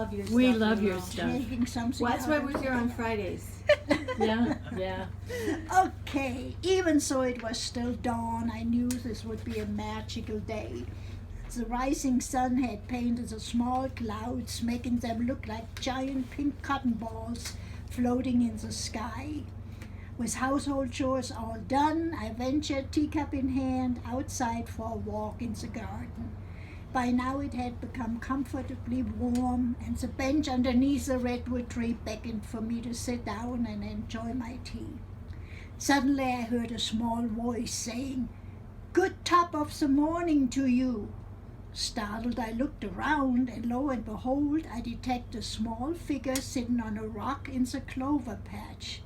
Love your We stuff, love your Lilo. stuff. Making something Well, that's out why of we're here on Fridays. Yeah, yeah. Okay, even so it was still dawn, I knew this would be a magical day. The rising sun had painted the small clouds, making them look like giant pink cotton balls floating in the sky. With household chores all done, I ventured, teacup in hand, outside for a walk in the garden. By now it had become comfortably warm, and the bench underneath the redwood tree beckoned for me to sit down and enjoy my tea. Suddenly I heard a small voice saying, "Good top of the morning to you." Startled, I looked around, and lo and behold, I detected a small figure sitting on a rock in the clover patch.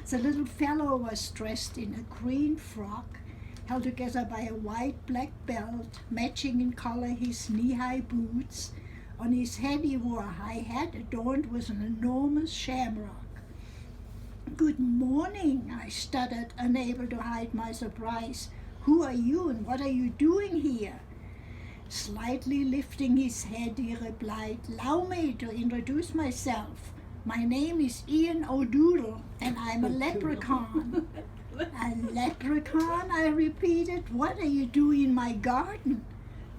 The little fellow was dressed in a green frock, held together by a white black belt, matching in color his knee-high boots. On his head he wore a high hat adorned with an enormous shamrock. "Good morning," I stuttered, unable to hide my surprise. "Who are you and what are you doing here?" Slightly lifting his head, he replied, "Allow me to introduce myself. My name is Ian O'Doodle, and I'm a leprechaun." "A leprechaun?" I repeated. "What are you doing in my garden?"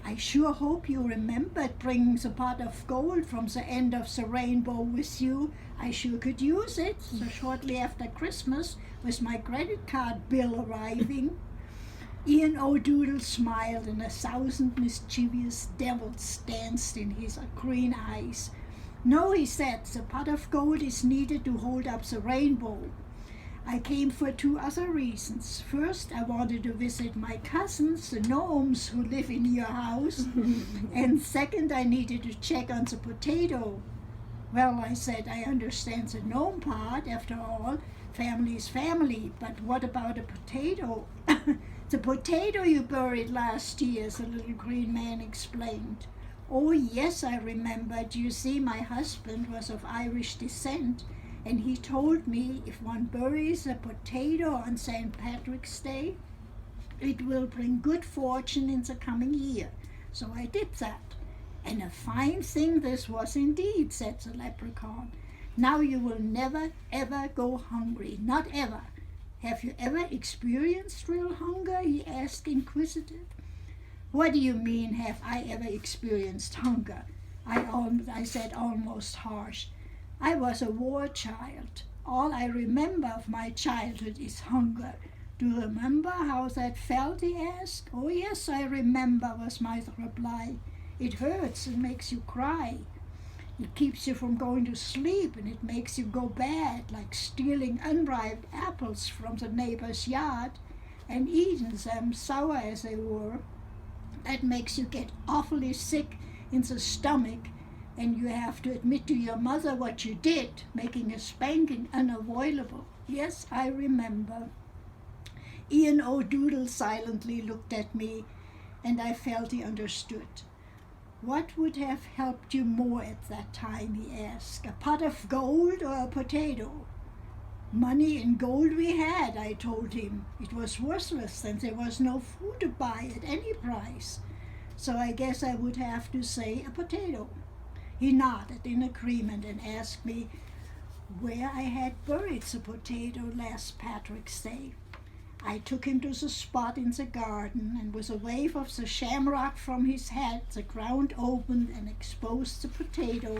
"I sure hope you remembered bringing the pot of gold from the end of the rainbow with you. I sure could use it, so shortly after Christmas, with my credit card bill arriving." Ian O'Doodle smiled, and 1,000 mischievous devils danced in his green eyes. "No," he said, "the pot of gold is needed to hold up the rainbow. I came for 2 other reasons. First, I wanted to visit my cousins, the gnomes who live in your house. And second, I needed to check on the potato." "Well," I said, "I understand the gnome part. After all, family is family. But what about a potato?" "The potato you buried last year," the little green man explained. "Oh, yes," I remembered. "You see, my husband was of Irish descent, and he told me if one buries a potato on St. Patrick's Day, it will bring good fortune in the coming year. So I did that. And a fine thing this was indeed," said the leprechaun. "Now you will never, ever go hungry. Not ever." "Have you ever experienced real hunger?" he asked, inquisitive. "What do you mean, have I ever experienced hunger?" I said, almost harsh. "I was a war child. All I remember of my childhood is hunger. Do you remember how that felt?" he asked. "Oh, yes, I remember," was my reply. "It hurts and makes you cry. It keeps you from going to sleep, and it makes you go bad, like stealing unripe apples from the neighbor's yard and eating them, sour as they were. That makes you get awfully sick in the stomach, and you have to admit to your mother what you did, making a spanking unavoidable." Yes, I remember. Ian O'Doodle silently looked at me, and I felt he understood. "What would have helped you more at that time?" he asked. "A pot of gold or a potato?" "Money and gold we had," I told him. "It was worthless, since there was no food to buy at any price. So I guess I would have to say a potato." He nodded in agreement and asked me where I had buried the potato last Patrick's Day. I took him to the spot in the garden, and with a wave of the shamrock from his hat, the ground opened and exposed the potato,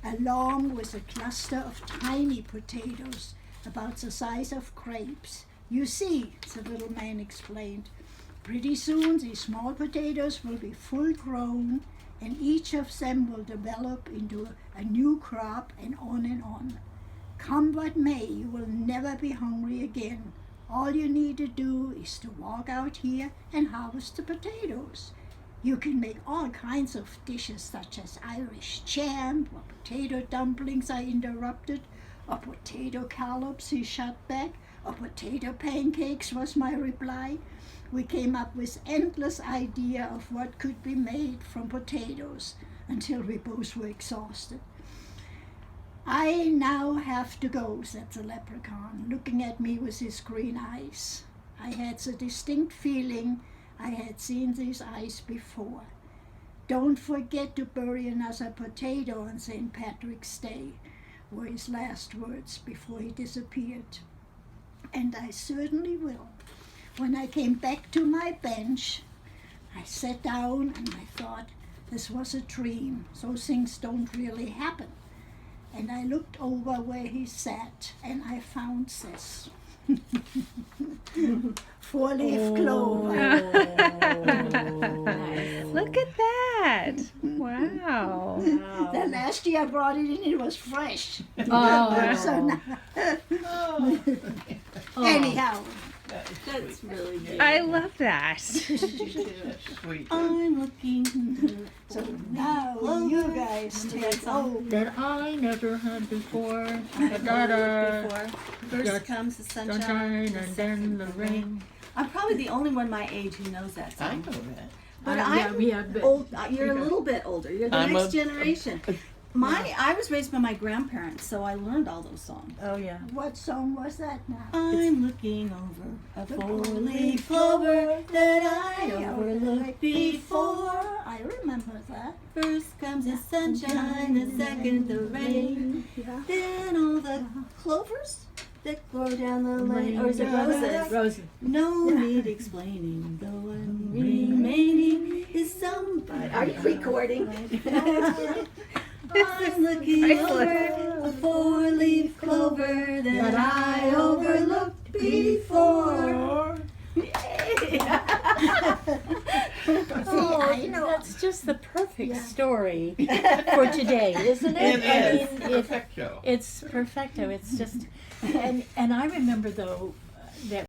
along with a cluster of tiny potatoes, about the size of grapes. "You see," the little man explained, "pretty soon these small potatoes will be full grown, and each of them will develop into a new crop, and on and on. Come what may, you will never be hungry again. All you need to do is to walk out here and harvest the potatoes. You can make all kinds of dishes, such as Irish jam or potato dumplings," I interrupted. "Or potato collops," he shot back. "Or potato pancakes," was my reply. We came up with endless idea of what could be made from potatoes, until we both were exhausted. "I now have to go," said the leprechaun, looking at me with his green eyes. I had the distinct feeling I had seen these eyes before. Don't forget to bury another potato on St. Patrick's Day, were his last words before he disappeared. And I certainly will. When I came back to my bench, I sat down and I thought, this was a dream. Those things don't really happen. And I looked over where he sat and I found this. 4-leaf clover. Look at that. Wow. The last year I brought it in, it was fresh. Oh. So now, anyhow, That's really good. I love that. Sweet. I'm looking. so now you guys take over. That I never had before. Before. First Got comes the sunshine, Sunshine and then the rain. I'm probably the only one my age who knows that I song. know that. But Yeah, I'm but old. You're a little bit older. You're the I'm next a- generation. I was raised by my grandparents, so I learned all those songs. Oh yeah. What song was that now? I'm looking over a 4-leaf clover that I overlooked before. I remember that. First comes the sunshine, the second the rain. Yeah. Then all the clovers that grow down the lane. Or is it roses? Roses. No need explaining, the one remaining is somebody. Are you recording? I'm looking over a 4-leaf clover that I overlooked before. Oh, I know. that's just the perfect Yeah. story for today, isn't it? It is. I mean, Perfecto. it's perfecto. It's just, and I remember though that